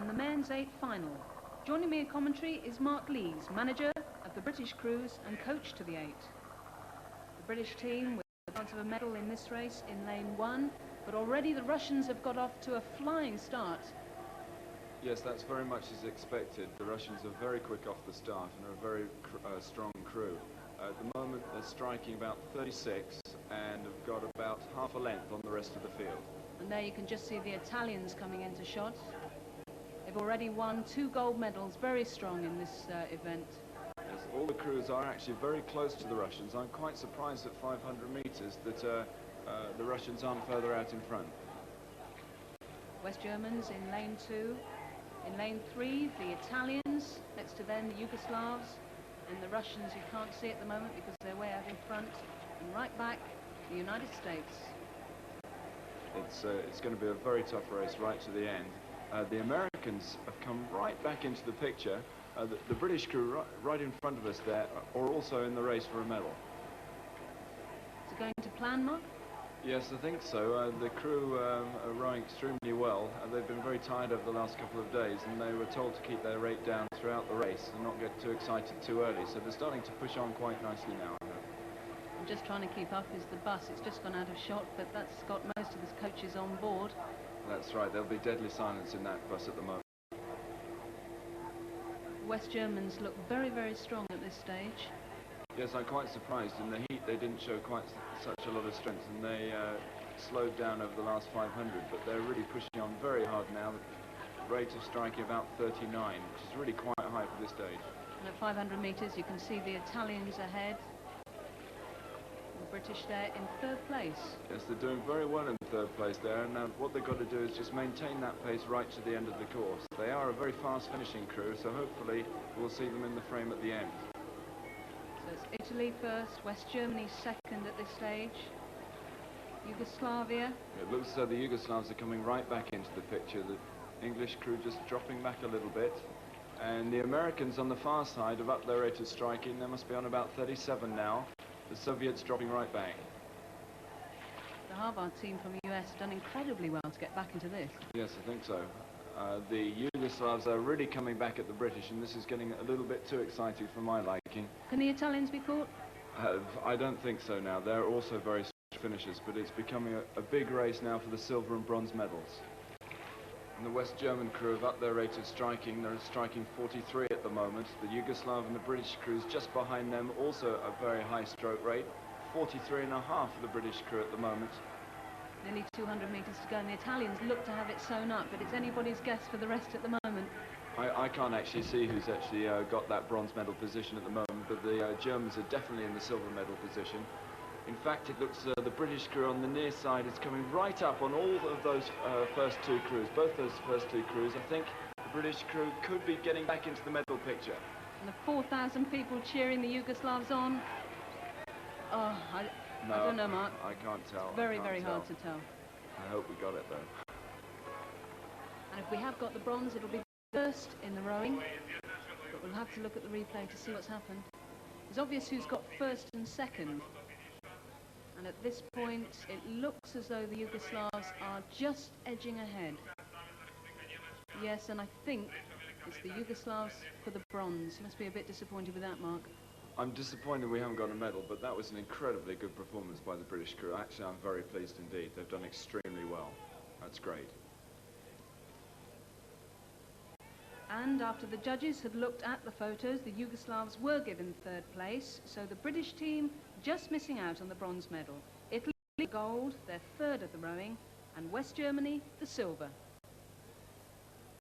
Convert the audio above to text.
and the men's 8 final. Joining me in commentary is Mark Lees, manager of the British crews and coach to the 8. The British team with the chance of a medal in this race in lane 1, but already the Russians have got off to a flying start. Yes, that's very much as expected. The Russians are very quick off the start and are a very strong crew. At the moment they're striking about 36 and have got about half a length on the rest of the field. And there you can just see the Italians coming into shot. They've already won 2 gold medals, very strong in this event. Yes, all the crews are actually very close to the Russians. I'm quite surprised at 500 meters that the Russians aren't further out in front. West Germans in lane 2. In lane 3, the Italians. Next to them, the Yugoslavs. And the Russians, you can't see at the moment because they're way out in front. And right back, the United States. It's going to be a very tough race right to the end. The Americans have come right back into the picture. The British crew right in front of us there are also in the race for a medal. Is it going to plan, Mark? Yes, I think so. The crew are rowing extremely well. They've been very tired over the last couple of days, and they were told to keep their rate down throughout the race and not get too excited too early. So they're starting to push on quite nicely now. I'm just trying to keep up is the bus. It's just gone out of shot, but that's got most of the coaches on board. That's right. There'll be deadly silence in that bus at the moment. West Germans look very, very strong at this stage. Yes, I'm quite surprised. In the heat, they didn't show quite such a lot of strength, and they slowed down over the last 500, but they're really pushing on very hard now. The rate of striking about 39, which is really quite high for this stage. And at 500 meters, you can see the Italians ahead. The British there in 3rd place. Yes, they're doing very well in 3rd place there, and what they've got to do is just maintain that pace right to the end of the course. They are a very fast finishing crew, so hopefully we'll see them in the frame at the end. So it's Italy first, West Germany second at this stage, Yugoslavia. It looks as though the Yugoslavs are coming right back into the picture. The English crew just dropping back a little bit. And the Americans on the far side have upped their rate of striking. They must be on about 37 now. The Soviets dropping right back. The Harvard team from the US have done incredibly well to get back into this. Yes, I think so. The Yugoslavs are really coming back at the British, and this is getting a little bit too exciting for my liking. Can the Italians be caught? I don't think so now. They're also very strong finishers, but it's becoming a big race now for the silver and bronze medals. And the West German crew have upped their rate of striking. They're striking 43 at the moment. The Yugoslav and the British crews just behind them, also a very high stroke rate. 43.5 for the British crew at the moment. Nearly 200 metres to go, and the Italians look to have it sewn up, but it's anybody's guess for the rest at the moment. I can't actually see who's actually got that bronze medal position at the moment, but the Germans are definitely in the silver medal position. In fact, it looks the British crew on the near side is coming right up on all of those first 2 crews, both those first 2 crews. I think the British crew could be getting back into the medal picture. And the 4,000 people cheering the Yugoslavs on. Oh, I don't know, Mark. I can't tell. It's very, very hard to tell. I hope we got it, though. And if we have got the bronze, it'll be first in the rowing. But we'll have to look at the replay to see what's happened. It's obvious who's got first and second. And at this point, it looks as though the Yugoslavs are just edging ahead. Yes, and I think it's the Yugoslavs for the bronze. You must be a bit disappointed with that, Mark. I'm disappointed we haven't got a medal, but that was an incredibly good performance by the British crew. Actually, I'm very pleased indeed. They've done extremely well. That's great. And after the judges had looked at the photos, the Yugoslavs were given 3rd place, so the British team just missing out on the bronze medal. Italy gold, their 3rd at the rowing, and West Germany the silver.